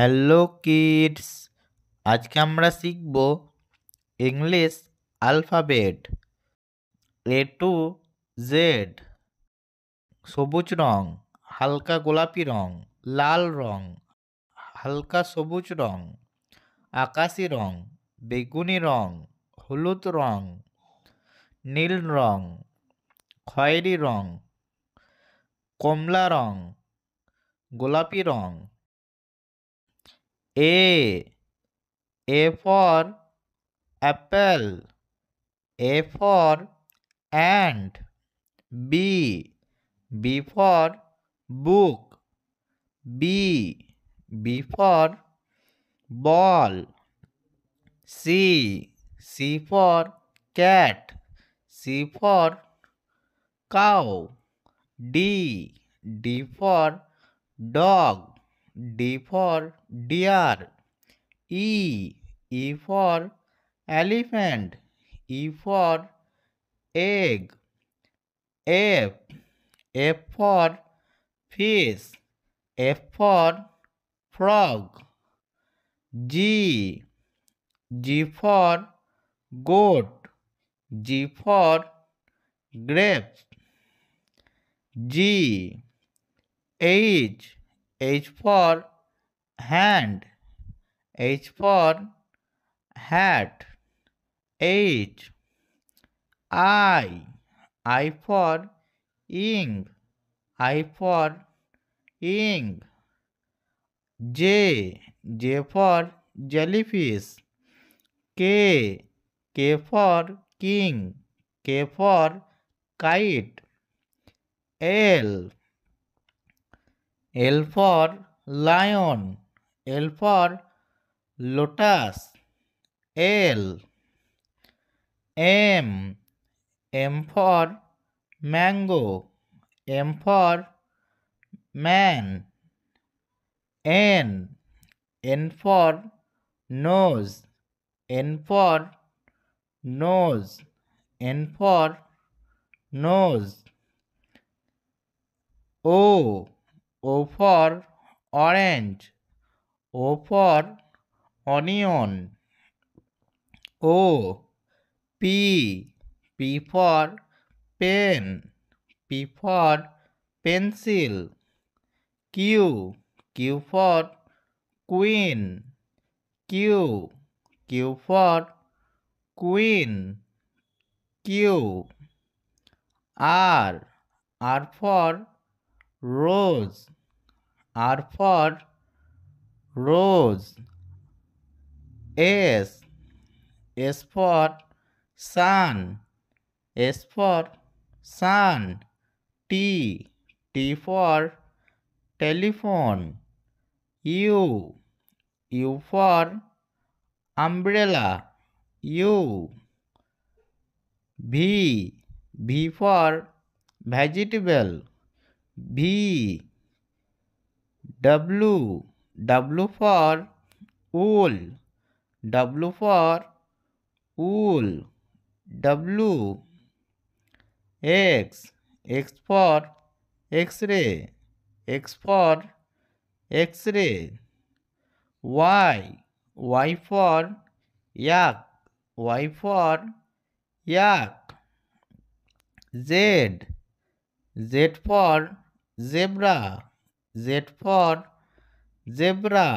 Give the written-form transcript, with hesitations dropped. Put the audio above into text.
Hello kids, আজকে আমরা শিখব English alphabet A to Z. সবুজ রং, হালকা গোলাপি রং, লাল রং, হালকা সবুজ রং, আকাশি রং, বেগুনি রং, হলুদ রং, নীল রং, খয়েরি রং, কমলা রং, গোলাপি রং। A for apple, A for ant, B for book, B for ball, C for cat, C for cow, D for dog, D for deer, E for elephant, E for egg, F for fish, F for frog, G for goat, G for grapes, H for hand, H for hat, I for ink, I for ink, J for jellyfish, K for king, K for kite, L for lion, L for lotus, M for mango, M for man, N for nose, N for nose, N for nose, O for orange, O for onion, P for pen, P for pencil, Q for queen, Q for queen, R for rose, R for rose, S for sun, S for sun, T for telephone, U for umbrella, V for vegetable, W for wool, W for wool, X for X-ray, X for X-ray, Y for yak, Y for yak, Z for zebra, Z for zebra,